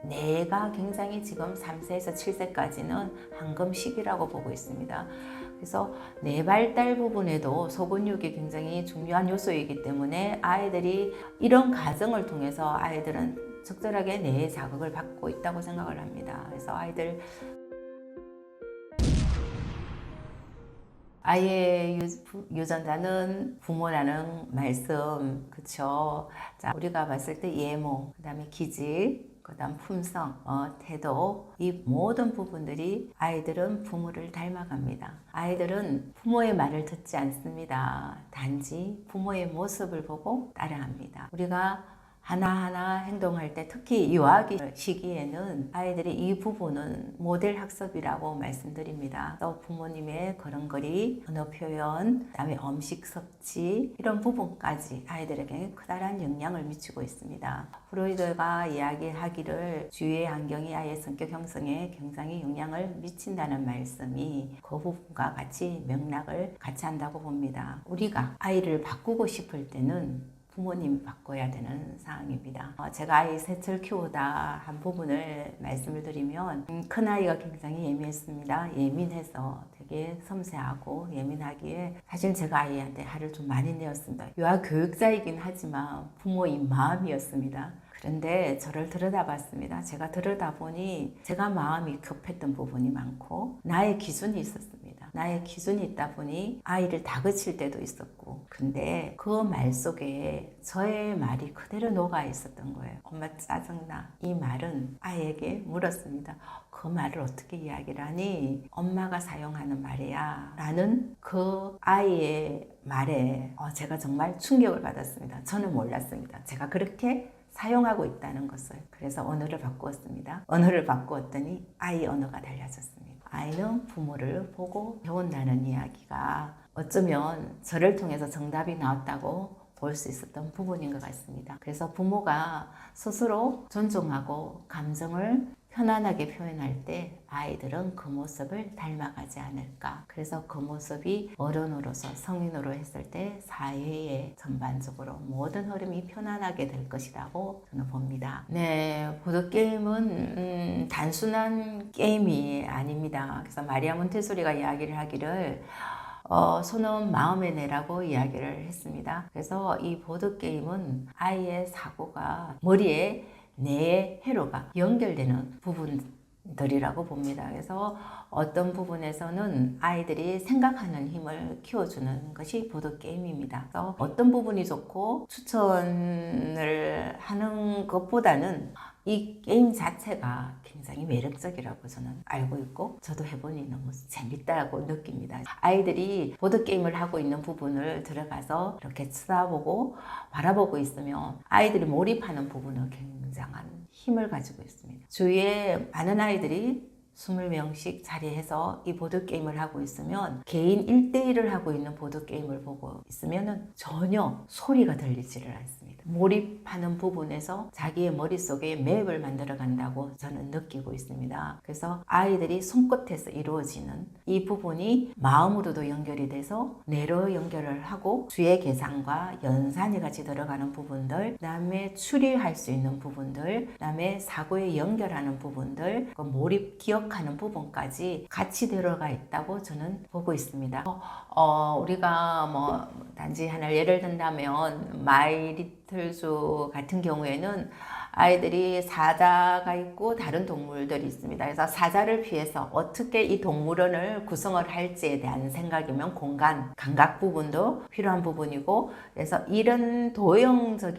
뇌가 굉장히 지금 3세에서 7세까지는 황금 시기라고 보고 있습니다. 그래서 뇌 발달 부분에도 소근육이 굉장히 중요한 요소이기 때문에 아이들이 이런 과정을 통해서 아이들은 적절하게 뇌의 자극을 받고 있다고 생각을 합니다. 그래서 아이의 유전자는 부모라는 말씀, 그쵸? 자, 우리가 봤을 때 예모, 그 다음에 기질, 그 다음 품성, 태도, 이 모든 부분들이 아이들은 부모를 닮아갑니다. 아이들은 부모의 말을 듣지 않습니다. 단지 부모의 모습을 보고 따라합니다. 우리가 하나하나 행동할 때, 특히 유아기 시기에는 아이들이 이 부분은 모델 학습이라고 말씀드립니다. 또 부모님의 걸음걸이, 언어 표현, 그다음에 음식 섭취 이런 부분까지 아이들에게 커다란 영향을 미치고 있습니다. 프로이드가 이야기하기를 주위의 환경이 아이의 성격 형성에 굉장히 영향을 미친다는 말씀이 그 부분과 같이 맥락을 같이 한다고 봅니다. 우리가 아이를 바꾸고 싶을 때는 부모님이 바꿔야 되는 상황입니다. 제가 아이 셋을 키우다 한 부분을 말씀을 드리면 큰아이가 굉장히 예민했습니다. 예민해서 되게 섬세하고 예민하기에 사실 제가 아이한테 화를 좀 많이 내었습니다. 유아 교육자이긴 하지만 부모인 마음이었습니다. 그런데 저를 들여다봤습니다. 제가 들여다보니 제가 마음이 급했던 부분이 많고 나의 기준이 있었습니다. 나의 기준이 있다 보니 아이를 다그칠 때도 있었고, 근데 그 말 속에 저의 말이 그대로 녹아 있었던 거예요. 엄마 짜증나. 이 말은 아이에게 물었습니다. 그 말을 어떻게 이야기를 하니? 엄마가 사용하는 말이야 라는 그 아이의 말에 제가 정말 충격을 받았습니다. 저는 몰랐습니다. 제가 그렇게 사용하고 있다는 것을. 그래서 언어를 바꾸었습니다. 언어를 바꾸었더니 아이 언어가 달라졌습니다. 아이는 부모를 보고 배운다는 이야기가 어쩌면 저를 통해서 정답이 나왔다고 볼 수 있었던 부분인 것 같습니다. 그래서 부모가 스스로 존중하고 감정을 편안하게 표현할 때 아이들은 그 모습을 닮아가지 않을까. 그래서 그 모습이 어른으로서 성인으로 했을 때 사회에 전반적으로 모든 흐름이 편안하게 될 것이라고 저는 봅니다. 네, 보드게임은 단순한 게임이 아닙니다. 그래서 마리아 몬테소리가 이야기를 하기를 손은 마음에 내라고 이야기를 했습니다. 그래서 이 보드게임은 아이의 사고가 머리에 뇌의 회로가 연결되는 부분들이라고 봅니다. 그래서 어떤 부분에서는 아이들이 생각하는 힘을 키워주는 것이 보드게임입니다. 그래서 어떤 부분이 좋고 추천을 하는 것보다는 이 게임 자체가 굉장히 매력적이라고 저는 알고 있고 저도 해보니 너무 재밌다고 느낍니다. 아이들이 보드게임을 하고 있는 부분을 들어가서 이렇게 쳐다보고 바라보고 있으면 아이들이 몰입하는 부분은 굉장한 힘을 가지고 있습니다. 주위에 많은 아이들이 20명씩 자리해서 이 보드게임을 하고 있으면 개인 1대1을 하고 있는 보드게임을 보고 있으면 전혀 소리가 들리지를 않습니다. 몰입하는 부분에서 자기의 머릿속에 맵을 만들어 간다고 저는 느끼고 있습니다. 그래서 아이들이 손끝에서 이루어지는 이 부분이 마음으로도 연결이 돼서 뇌로 연결을 하고 주의 계산과 연산이 같이 들어가는 부분들, 그 다음에 추리할 수 있는 부분들, 그 다음에 사고에 연결하는 부분들, 그 몰입 기억하는 부분까지 같이 들어가 있다고 저는 보고 있습니다. 우리가 뭐 단지 하나 예를 든다면 마이 리틀즈 같은 경우에는 아이들이 사자가 있고 다른 동물들이 있습니다. 그래서 사자를 피해서 어떻게 이 동물원을 구성을 할지에 대한 생각이면 공간, 감각 부분도 필요한 부분이고, 그래서 이런 도형적이라고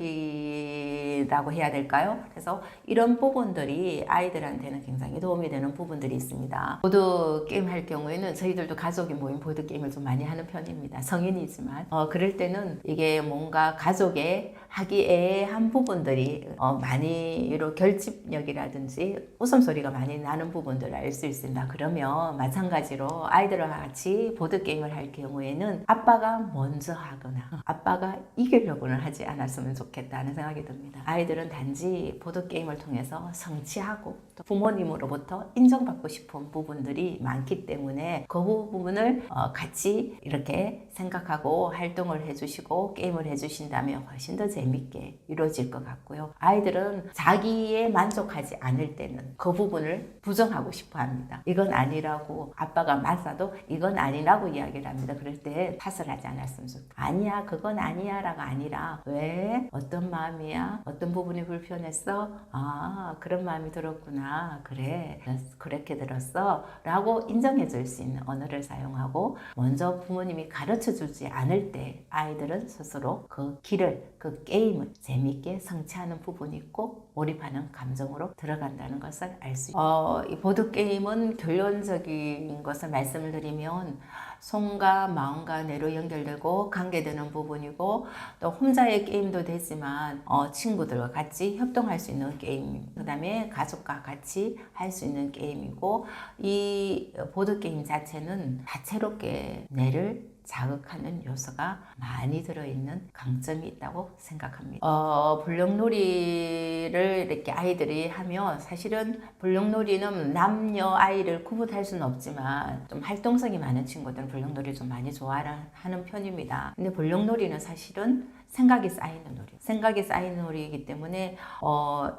해야 될까요? 그래서 이런 부분들이 아이들한테는 굉장히 도움이 되는 부분들이 있습니다. 보드게임 할 경우에는 저희들도 가족이 모인 보드게임을 좀 많이 하는 편입니다. 성인이지만 그럴 때는 이게 뭔가 가족의 하기애애한 부분들이 많이 이런 결집력이라든지 웃음소리가 많이 나는 부분들을 알 수 있습니다. 그러면 마찬가지로 아이들과 같이 보드게임을 할 경우에는 아빠가 먼저 하거나 아빠가 이기려고는 하지 않았으면 좋겠다는 생각이 듭니다. 아이들은 단지 보드게임을 통해서 성취하고 또 부모님으로부터 인정받고 싶은 부분들이 많기 때문에 그 부분을 같이 이렇게 생각하고 활동을 해주시고 게임을 해주신다면 훨씬 더 재밌게 이루어질 것 같고요. 아이들은 자기에 만족하지 않을 때는 그 부분을 부정하고 싶어 합니다. 이건 아니라고 아빠가 맞아도 이건 아니라고 이야기를 합니다. 그럴 때 탓을 하지 않았으면 좋겠다. 아니야, 그건 아니야 라가 아니라 왜? 어떤 마음이야? 어떤 부분이 불편했어? 아, 그런 마음이 들었구나. 그래, 그렇게 들었어 라고 인정해 줄 수 있는 언어를 사용하고, 먼저 부모님이 가르쳐 주지 않을 때 아이들은 스스로 그 길을, 그 게임을 재미있게 성취하는 부분이 있고 몰입하는 감정으로 들어간다는 것을 알 수 있습니다. 이 보드게임은 결론적인 것을 말씀을 드리면 손과 마음과 뇌로 연결되고 관계되는 부분이고, 또 혼자의 게임도 되지만 친구들과 같이 협동할 수 있는 게임, 그 다음에 가족과 같이 할 수 있는 게임이고, 이 보드게임 자체는 다채롭게 뇌를 자극하는 요소가 많이 들어있는 강점이 있다고 생각합니다. 블록놀이를 이렇게 아이들이 하면, 사실은 블록놀이는 남녀 아이를 구분할 수는 없지만 좀 활동성이 많은 친구들은 블록놀이를 좀 많이 좋아하는 편입니다. 근데 블록놀이는 사실은 생각이 쌓이는 놀이, 생각이 쌓이는 놀이이기 때문에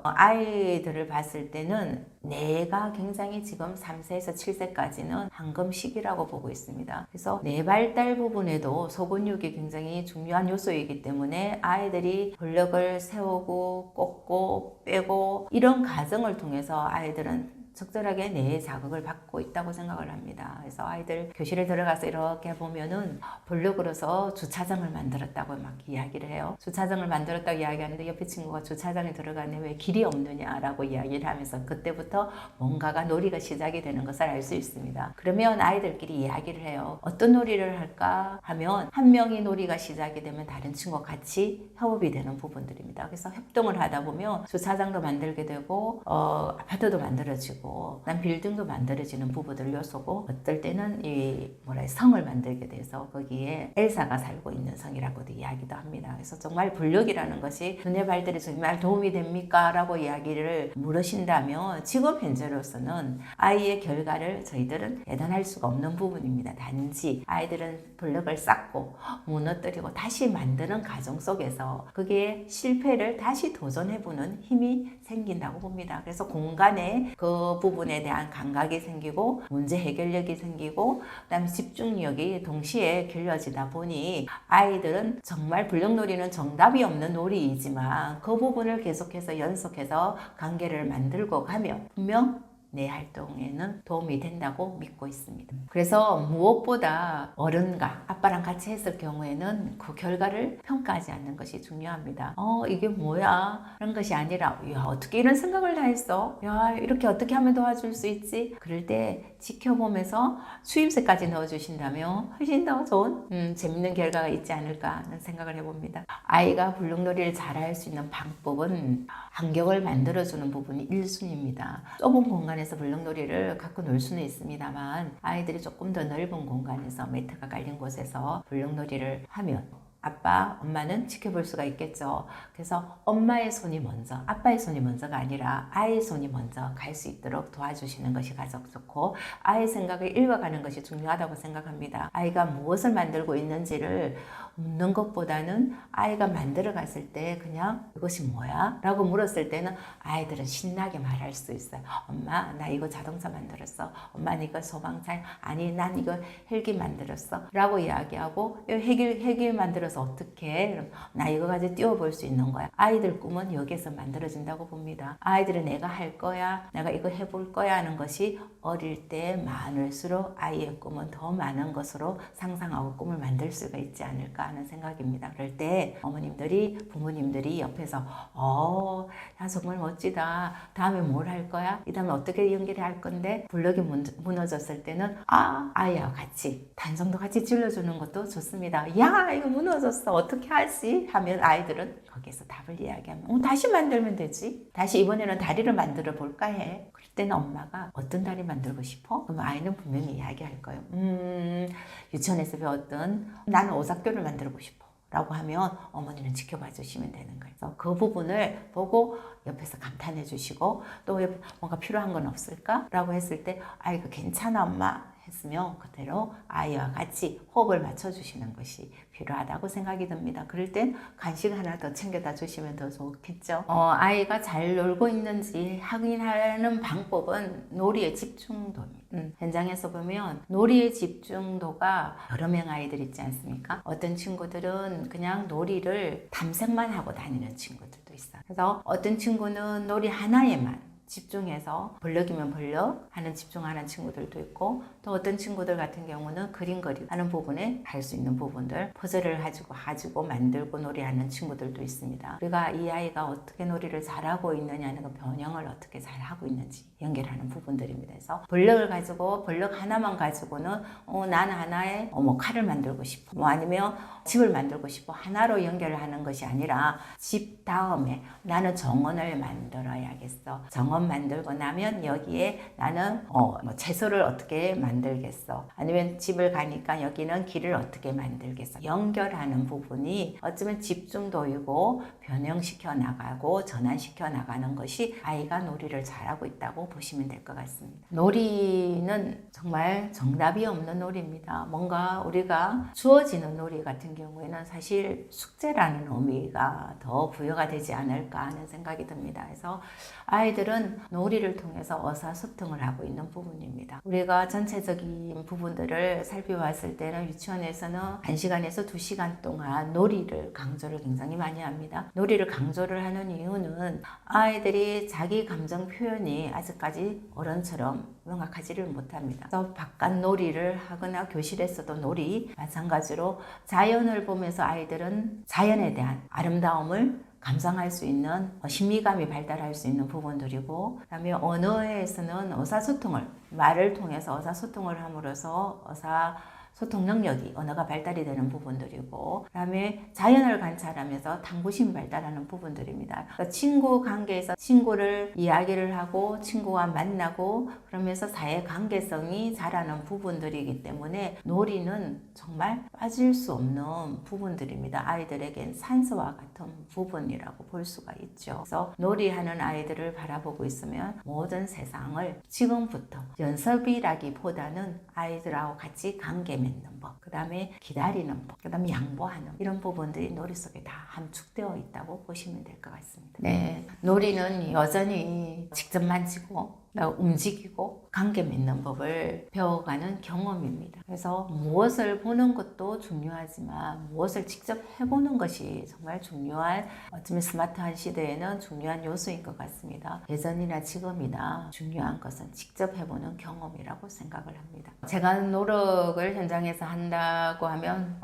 아이들을 봤을 때는 뇌가 굉장히 지금 3세에서 7세까지는 황금 시기라고 보고 있습니다. 그래서 뇌 발달 부분에도 소근육이 굉장히 중요한 요소이기 때문에 아이들이 블럭을 세우고 꽂고 빼고 이런 과정을 통해서 아이들은 적절하게 뇌의 자극을 받고 있다고 생각을 합니다. 그래서 아이들 교실에 들어가서 이렇게 보면은 블록으로서 주차장을 만들었다고 막 이야기를 해요. 주차장을 만들었다고 이야기하는데 옆에 친구가 주차장에 들어가네 왜 길이 없느냐라고 이야기를 하면서 그때부터 뭔가가 놀이가 시작이 되는 것을 알 수 있습니다. 그러면 아이들끼리 이야기를 해요. 어떤 놀이를 할까 하면 한 명이 놀이가 시작이 되면 다른 친구와 같이 협업이 되는 부분들입니다. 그래서 협동을 하다 보면 주차장도 만들게 되고 아파트도 만들어지고 난 빌딩도 만들어지는 부분들 요소고, 어떨 때는 이 성을 만들게 돼서 거기에 엘사가 살고 있는 성이라고도 이야기도 합니다. 그래서 정말 블록이라는 것이 두뇌 발달에 정말 도움이 됩니까? 라고 이야기를 물으신다면 지금 현재로서는 아이의 결과를 저희들은 예단할 수가 없는 부분입니다. 단지 아이들은 블록을 쌓고 무너뜨리고 다시 만드는 과정 속에서 그게 실패를 다시 도전해보는 힘이 생긴다고 봅니다. 그래서 공간에 그 부분에 대한 감각이 생기고 문제 해결력이 생기고 그다음에 집중력이 동시에 길러지다 보니 아이들은 정말 블록놀이는 정답이 없는 놀이이지만 그 부분을 계속해서 연속해서 관계를 만들고 가면 분명 내 활동에는 도움이 된다고 믿고 있습니다. 그래서 무엇보다 어른과 아빠랑 같이 했을 경우에는 그 결과를 평가하지 않는 것이 중요합니다. 이게 뭐야? 그런 것이 아니라 야, 어떻게 이런 생각을 다 했어? 야, 이렇게 어떻게 하면 도와줄 수 있지? 그럴 때 지켜보면서 추임새까지 넣어주신다면 훨씬 더 좋은 재밌는 결과가 있지 않을까 하는 생각을 해봅니다. 아이가 블록놀이를 잘할 수 있는 방법은 환경을 만들어주는 부분이 1순위입니다. 좁은 공간에서 블록놀이를 갖고 놀 수는 있습니다만 아이들이 조금 더 넓은 공간에서 매트가 깔린 곳에서 블록놀이를 하면 아빠, 엄마는 지켜볼 수가 있겠죠. 그래서 엄마의 손이 먼저, 아빠의 손이 먼저가 아니라 아이의 손이 먼저 갈 수 있도록 도와주시는 것이 가장 좋고, 아이의 생각을 읽어가는 것이 중요하다고 생각합니다. 아이가 무엇을 만들고 있는지를 묻는 것보다는 아이가 만들어 갔을 때 그냥 이것이 뭐야? 라고 물었을 때는 아이들은 신나게 말할 수 있어요. 엄마, 나 이거 자동차 만들었어. 엄마, 이거 소방차. 아니, 난 이거 헬기 만들었어. 라고 이야기하고, 헬기 만들어서 어떻게? 그럼 나 이거 가지고 뛰어볼 수 있는 거야. 아이들 꿈은 여기에서 만들어진다고 봅니다. 아이들은 내가 할 거야, 내가 이거 해볼 거야 하는 것이 어릴 때 많을수록 아이의 꿈은 더 많은 것으로 상상하고 꿈을 만들 수가 있지 않을까 하는 생각입니다. 그럴 때 어머님들이, 부모님들이 옆에서 야, 정말 멋지다. 다음에 뭘 할 거야? 이 다음에 어떻게 연결해 할 건데? 블럭이 무너졌을 때는 아이와 같이 단성도 같이 질러주는 것도 좋습니다. 야, 이거 무너졌어. 어떻게 하지? 하면 아이들은 거기에서 답을 이야기하면 다시 만들면 되지. 다시 이번에는 다리를 만들어 볼까 해. 그럴 때는 엄마가 어떤 다리 만들고 싶어? 그럼 아이는 분명히 이야기할 거예요. 유치원에서 배웠던 나는 오삭교를 만들고 싶어 라고 하면 어머니는 지켜봐 주시면 되는 거예요. 그래서 그 부분을 보고 옆에서 감탄해 주시고, 또 뭔가 필요한 건 없을까? 라고 했을 때 이거 괜찮아 엄마 했으면 그대로 아이와 같이 호흡을 맞춰주시는 것이 필요하다고 생각이 듭니다. 그럴 땐 간식 하나 더 챙겨다 주시면 더 좋겠죠. 아이가 잘 놀고 있는지 확인하는 방법은 놀이의 집중도입니다. 현장에서 보면 놀이의 집중도가 여러 명 아이들 있지 않습니까? 어떤 친구들은 그냥 놀이를 탐색만 하고 다니는 친구들도 있어요. 그래서 어떤 친구는 놀이 하나에만 집중해서 벌럭이면 벌럭 하는 집중하는 친구들도 있고, 또 어떤 친구들 같은 경우는 그림 그리고 하는 부분에 할 수 있는 부분들 퍼즐을 가지고 만들고 놀이하는 친구들도 있습니다. 우리가 이 아이가 어떻게 놀이를 잘하고 있느냐는 그 변형을 어떻게 잘하고 있는지 연결하는 부분들입니다. 그래서 벌럭 하나만 가지고는 나는 하나에 뭐 칼을 만들고 싶어, 뭐 아니면 집을 만들고 싶어, 하나로 연결을 하는 것이 아니라 집 다음에 나는 정원을 만들어야겠어, 정원 만들고 나면 여기에 나는 뭐 채소를 어떻게 만들겠어, 아니면 집을 가니까 여기는 길을 어떻게 만들겠어, 연결하는 부분이 어쩌면 집중도이고 변형시켜 나가고 전환시켜 나가는 것이 아이가 놀이를 잘하고 있다고 보시면 될 것 같습니다. 놀이는 정말 정답이 없는 놀이입니다. 뭔가 우리가 주어지는 놀이 같은 경우에는 사실 숙제라는 의미가 더 부여가 되지 않을까 하는 생각이 듭니다. 그래서 아이들은 놀이를 통해서 의사소통을 하고 있는 부분입니다. 우리가 전체적인 부분들을 살펴봤을 때는 유치원에서는 1시간에서 2시간 동안 놀이를 강조를 굉장히 많이 합니다. 놀이를 강조를 하는 이유는 아이들이 자기 감정 표현이 아직까지 어른처럼 명확하지를 못합니다. 그래서 바깥 놀이를 하거나 교실에서도 놀이, 마찬가지로 자연을 보면서 아이들은 자연에 대한 아름다움을 감상할 수 있는 신미감이 발달할 수 있는 부분들이고, 그 다음에 언어에서는 의사소통을, 말을 통해서 의사소통을 함으로써 소통 능력이, 언어가 발달이 되는 부분들이고, 그 다음에 자연을 관찰하면서 탐구심이 발달하는 부분들입니다. 그러니까 친구 관계에서 친구를 이야기를 하고 친구와 만나고 그러면서 사회 관계성이 자라는 부분들이기 때문에 놀이는 정말 빠질 수 없는 부분들입니다. 아이들에겐 산소와 같은 부분이라고 볼 수가 있죠. 그래서 놀이하는 아이들을 바라보고 있으면 모든 세상을 지금부터 연습이라기보다는 아이들하고 같이 관계 맺는 법, 그 다음에 기다리는 법, 그 다음에 양보하는 이런 부분들이 놀이 속에 다 함축되어 있다고 보시면 될 것 같습니다. 네, 놀이는 여전히 직접 만지고 움직이고 관계 맺는 법을 배워가는 경험입니다. 그래서 무엇을 보는 것도 중요하지만 무엇을 직접 해보는 것이 정말 중요한, 어쩌면 스마트한 시대에는 중요한 요소인 것 같습니다. 예전이나 지금이나 중요한 것은 직접 해보는 경험이라고 생각을 합니다. 제가 노력을 현장에서 한다고 하면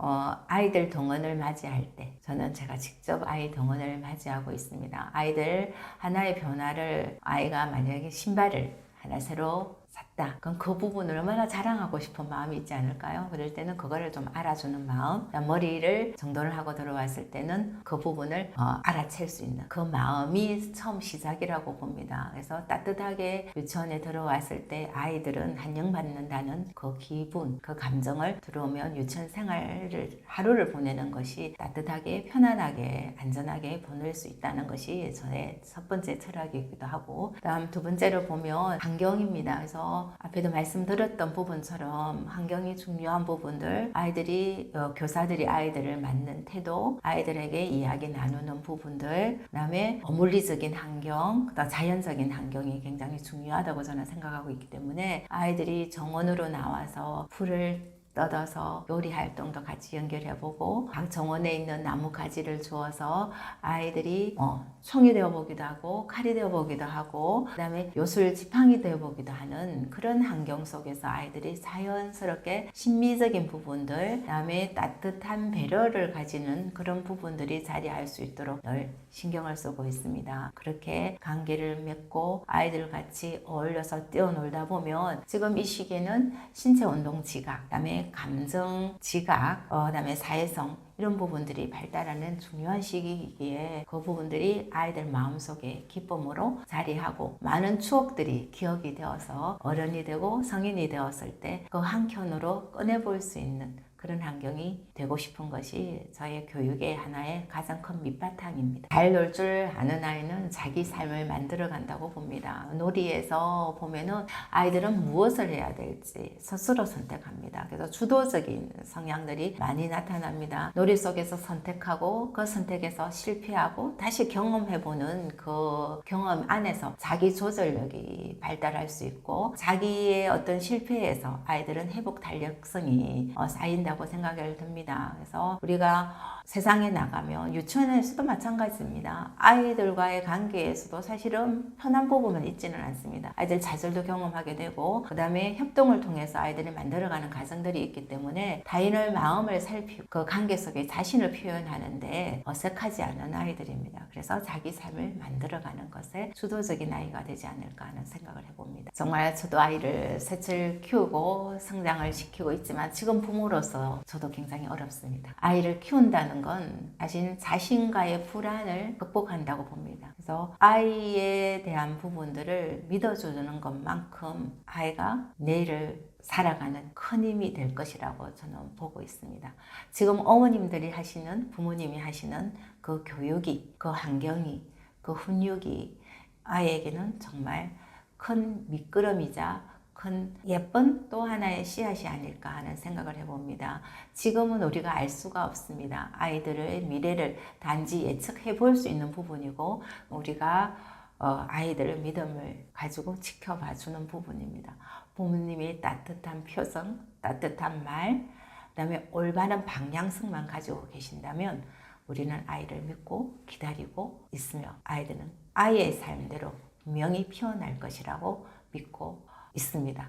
아이들 동원을 맞이할 때 저는 제가 직접 아이 동원을 맞이하고 있습니다. 아이들 하나의 변화를, 아이가 만약에 신발을 하나 새로 샀다. 그럼 그 부분을 얼마나 자랑하고 싶은 마음이 있지 않을까요? 그럴 때는 그거를 좀 알아주는 마음, 머리를 정돈을 하고 들어왔을 때는 그 부분을 알아챌 수 있는 그 마음이 처음 시작이라고 봅니다. 그래서 따뜻하게 유치원에 들어왔을 때 아이들은 환영받는다는 그 기분, 그 감정을 들어오면 유치원 생활을, 하루를 보내는 것이 따뜻하게, 편안하게, 안전하게 보낼 수 있다는 것이 저의 첫 번째 철학이기도 하고, 다음 두 번째로 보면 환경입니다. 그래서 앞에도 말씀드렸던 부분처럼 환경이 중요한 부분들, 아이들이, 교사들이 아이들을 맞는 태도, 아이들에게 이야기 나누는 부분들, 그 다음에 물리적인 환경, 그다음 자연적인 환경이 굉장히 중요하다고 저는 생각하고 있기 때문에 아이들이 정원으로 나와서 풀을 뜯어서 요리 활동도 같이 연결해보고, 각 정원에 있는 나무 가지를 주어서 아이들이 총이 되어보기도 하고 칼이 되어보기도 하고, 그 다음에 요술 지팡이 되어보기도 하는 그런 환경 속에서 아이들이 자연스럽게 심미적인 부분들, 그 다음에 따뜻한 배려를 가지는 그런 부분들이 자리할 수 있도록 늘 신경을 쓰고 있습니다. 그렇게 관계를 맺고 아이들 같이 어울려서 뛰어놀다 보면 지금 이 시기에는 신체 운동 지각, 그 다음에 감정 지각, 그다음에 사회성, 이런 부분들이 발달하는 중요한 시기이기에 그 부분들이 아이들 마음속에 기쁨으로 자리하고 많은 추억들이 기억이 되어서 어른이 되고 성인이 되었을 때 그 한켠으로 꺼내볼 수 있는 그런 환경이 되고 싶은 것이 저의 교육의 하나의 가장 큰 밑바탕입니다. 잘 놀 줄 아는 아이는 자기 삶을 만들어 간다고 봅니다. 놀이에서 보면은 아이들은 무엇을 해야 될지 스스로 선택합니다. 그래서 주도적인 성향들이 많이 나타납니다. 놀이 속에서 선택하고 그 선택에서 실패하고 다시 경험해보는 그 경험 안에서 자기 조절력이 발달할 수 있고 자기의 어떤 실패에서 아이들은 회복 탄력성이 쌓인다고 생각이 듭니다. 그래서 우리가 세상에 나가면 유치원에서도 마찬가지입니다. 아이들과의 관계에서도 사실은 편한 부분은 있지는 않습니다. 아이들 좌절도 경험하게 되고 그 다음에 협동을 통해서 아이들이 만들어가는 과정들이 있기 때문에 타인의 마음을 살피고 그 관계 속에 자신을 표현하는데 어색하지 않은 아이들입니다. 그래서 자기 삶을 만들어가는 것에 주도적인 아이가 되지 않을까 하는 생각을 해봅니다. 정말 저도 아이를 셋을 키우고 성장을 시키고 있지만 지금 부모로서 저도 굉장히 어렵습니다. 아이를 키운다는 건 사실 자신과의 불안을 극복한다고 봅니다. 그래서 아이에 대한 부분들을 믿어주는 것만큼 아이가 내일을 살아가는 큰 힘이 될 것이라고 저는 보고 있습니다. 지금 어머님들이 하시는, 부모님이 하시는 그 교육이, 그 환경이, 그 훈육이 아이에게는 정말 큰 밑거름이자 큰 예쁜 또 하나의 씨앗이 아닐까 하는 생각을 해봅니다. 지금은 우리가 알 수가 없습니다. 아이들의 미래를 단지 예측해 볼 수 있는 부분이고 우리가 아이들의 믿음을 가지고 지켜봐 주는 부분입니다. 부모님이 따뜻한 표정, 따뜻한 말, 그다음에 올바른 방향성만 가지고 계신다면 우리는 아이를 믿고 기다리고 있으며 아이들은 아이의 삶대로 분명히 피어날 것이라고 믿고 있습니다.